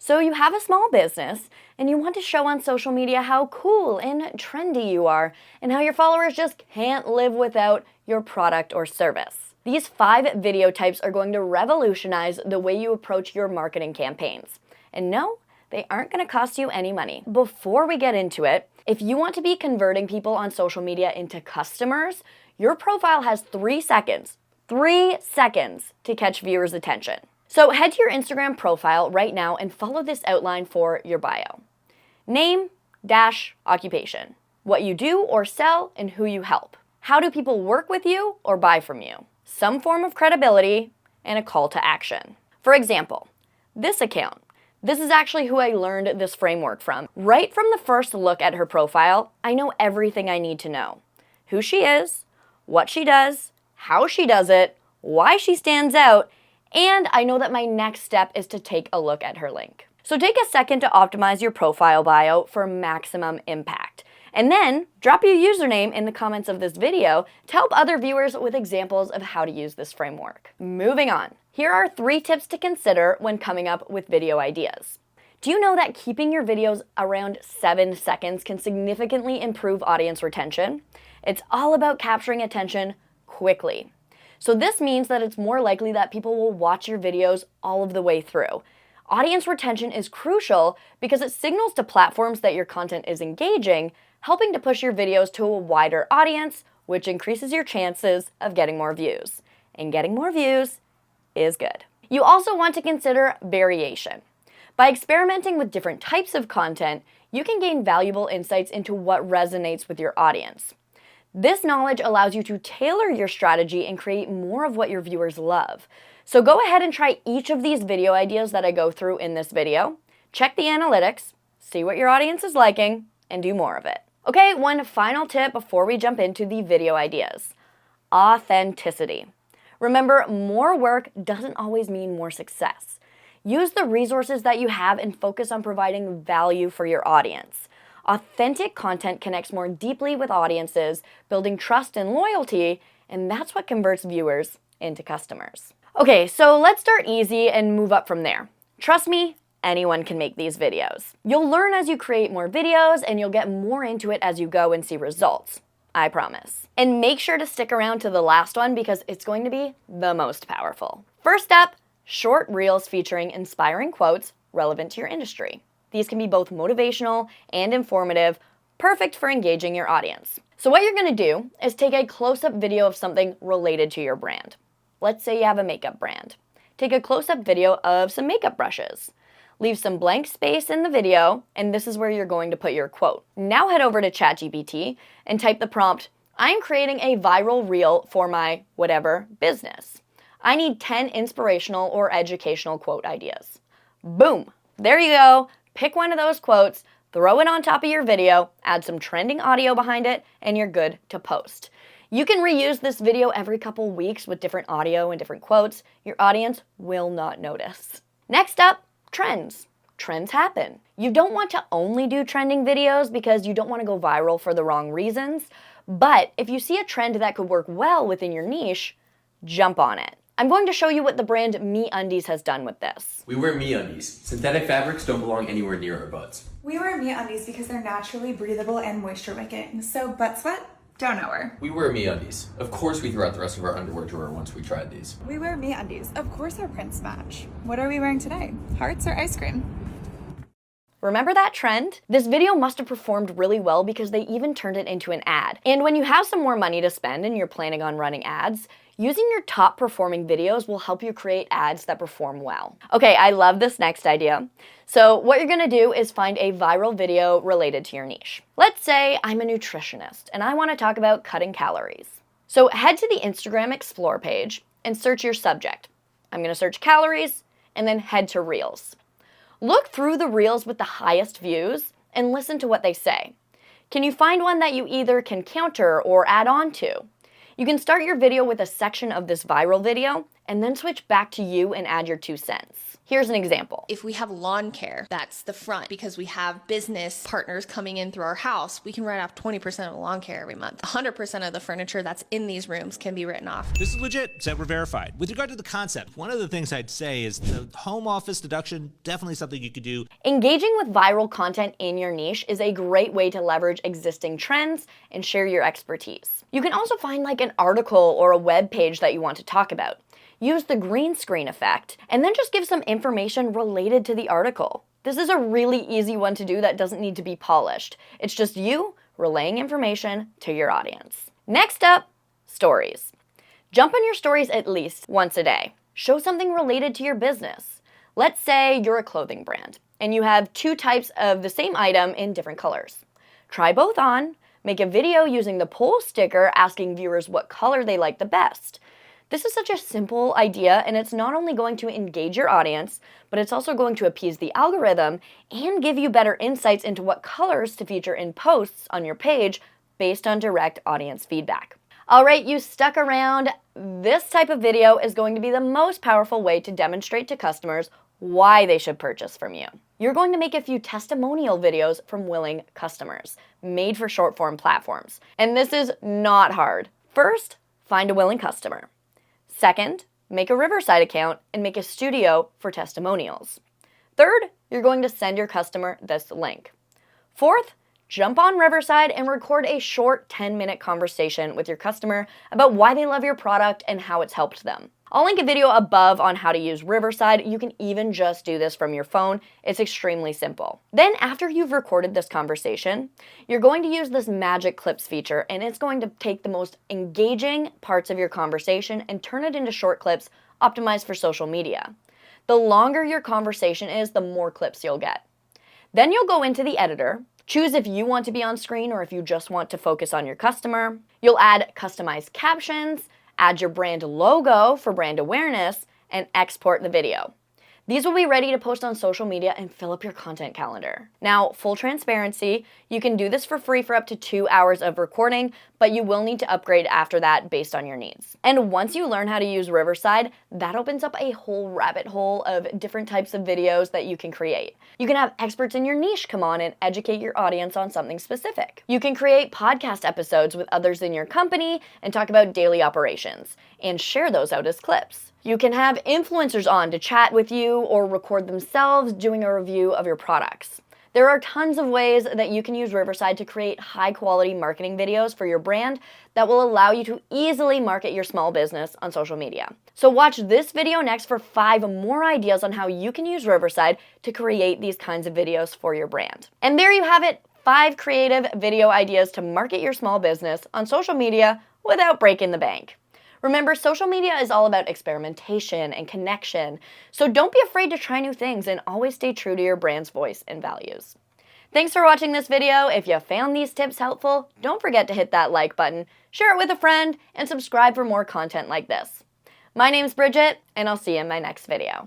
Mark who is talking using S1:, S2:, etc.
S1: So you have a small business and you want to show on social media how cool and trendy you are and how your followers just can't live without your product or service. These 5 video types are going to revolutionize the way you approach your marketing campaigns. And no, they aren't going to cost you any money. Before we get into it, if you want to be converting people on social media into customers, your profile has 3 seconds to catch viewers' attention. So head to your Instagram profile right now and follow this outline for your bio. Name, dash, occupation. What you do or sell and who you help. How do people work with you or buy from you? Some form of credibility and a call to action. For example, this account. This is actually who I learned this framework from. Right from the first look at her profile, I know everything I need to know. Who she is, what she does, how she does it, why she stands out, and I know that my next step is to take a look at her link. So take a second to optimize your profile bio for maximum impact. And then drop your username in the comments of this video to help other viewers with examples of how to use this framework. Moving on, here are 3 tips to consider when coming up with video ideas. Do you know that keeping your videos around 7 seconds can significantly improve audience retention? It's all about capturing attention quickly. So this means that it's more likely that people will watch your videos all of the way through. Audience retention is crucial because it signals to platforms that your content is engaging, helping to push your videos to a wider audience, which increases your chances of getting more views. And getting more views is good. You also want to consider variation. By experimenting with different types of content, you can gain valuable insights into what resonates with your audience. This knowledge allows you to tailor your strategy and create more of what your viewers love. So go ahead and try each of these video ideas that I go through in this video. Check the analytics, see what your audience is liking, and do more of it. Okay, one final tip before we jump into the video ideas. Authenticity. Remember, more work doesn't always mean more success. Use the resources that you have and focus on providing value for your audience. Authentic content connects more deeply with audiences, building trust and loyalty, and that's what converts viewers into customers. Okay, so let's start easy and move up from there. Trust me, anyone can make these videos. You'll learn as you create more videos, and you'll get more into it as you go and see results. I promise. And make sure to stick around to the last one because it's going to be the most powerful. First up, short reels featuring inspiring quotes relevant to your industry. These can be both motivational and informative, perfect for engaging your audience. So what you're going to do is take a close-up video of something related to your brand. Let's say you have a makeup brand. Take a close-up video of some makeup brushes. Leave some blank space in the video, and this is where you're going to put your quote. Now head over to ChatGPT and type the prompt, "I'm creating a viral reel for my whatever business. I need 10 inspirational or educational quote ideas." Boom! There you go. Pick one of those quotes, throw it on top of your video, add some trending audio behind it, and you're good to post. You can reuse this video every couple weeks with different audio and different quotes. Your audience will not notice. Next up, trends. Trends happen. You don't want to only do trending videos because you don't want to go viral for the wrong reasons, but if you see a trend that could work well within your niche, jump on it. I'm going to show you what the brand MeUndies has done with this.
S2: We wear MeUndies. Synthetic fabrics don't belong anywhere near our butts.
S3: We wear MeUndies because they're naturally breathable and moisture wicking, so butt sweat? Don't know her.
S2: We wear MeUndies. Of course we threw out the rest of our underwear drawer once we tried these.
S3: We wear MeUndies. Of course our prints match. What are we wearing today? Hearts or ice cream?
S1: Remember that trend? This video must have performed really well because they even turned it into an ad. And when you have some more money to spend and you're planning on running ads, using your top performing videos will help you create ads that perform well. Okay, I love this next idea. So what you're gonna do is find a viral video related to your niche. Let's say I'm a nutritionist and I wanna talk about cutting calories. So head to the Instagram Explore page and search your subject. I'm gonna search calories and then head to Reels. Look through the Reels with the highest views and listen to what they say. Can you find one that you either can counter or add on to? You can start your video with a section of this viral video and then switch back to you and add your 2 cents. Here's an example.
S4: If we have lawn care, that's the front. Because we have business partners coming in through our house, we can write off 20% of the lawn care every month. 100% of the furniture that's in these rooms can be written off.
S5: This is legit, so we're verified. With regard to the concept, one of the things I'd say is the home office deduction, definitely something you could do.
S1: Engaging with viral content in your niche is a great way to leverage existing trends and share your expertise. You can also find like an article or a web page that you want to talk about. Use the green screen effect, and then just give some information related to the article. This is a really easy one to do that doesn't need to be polished. It's just you relaying information to your audience. Next up, stories. Jump on your stories at least once a day. Show something related to your business. Let's say you're a clothing brand, and you have 2 types of the same item in different colors. Try both on, make a video using the poll sticker asking viewers what color they like the best. This is such a simple idea, and it's not only going to engage your audience, but it's also going to appease the algorithm and give you better insights into what colors to feature in posts on your page based on direct audience feedback. All right, you stuck around. This type of video is going to be the most powerful way to demonstrate to customers why they should purchase from you. You're going to make a few testimonial videos from willing customers, made for short-form platforms. And this is not hard. First, find a willing customer. Second, make a Riverside account and make a studio for testimonials. Third, you're going to send your customer this link. Fourth, jump on Riverside and record a short 10-minute conversation with your customer about why they love your product and how it's helped them. I'll link a video above on how to use Riverside. You can even just do this from your phone. It's extremely simple. Then after you've recorded this conversation, you're going to use this magic clips feature, and it's going to take the most engaging parts of your conversation and turn it into short clips optimized for social media. The longer your conversation is, the more clips you'll get. Then you'll go into the editor, choose if you want to be on screen or if you just want to focus on your customer. You'll add customized captions, add your brand logo for brand awareness, and export the video. These will be ready to post on social media and fill up your content calendar. Now, full transparency, you can do this for free for up to 2 hours of recording, but you will need to upgrade after that based on your needs. And once you learn how to use Riverside, that opens up a whole rabbit hole of different types of videos that you can create. You can have experts in your niche come on and educate your audience on something specific. You can create podcast episodes with others in your company and talk about daily operations, and share those out as clips. You can have influencers on to chat with you or record themselves doing a review of your products. There are tons of ways that you can use Riverside to create high-quality marketing videos for your brand that will allow you to easily market your small business on social media. So watch this video next for 5 more ideas on how you can use Riverside to create these kinds of videos for your brand. And there you have it, 5 creative video ideas to market your small business on social media without breaking the bank. Remember, social media is all about experimentation and connection, so don't be afraid to try new things and always stay true to your brand's voice and values. Thanks for watching this video. If you found these tips helpful, don't forget to hit that like button, share it with a friend, and subscribe for more content like this. My name's Bridget, and I'll see you in my next video.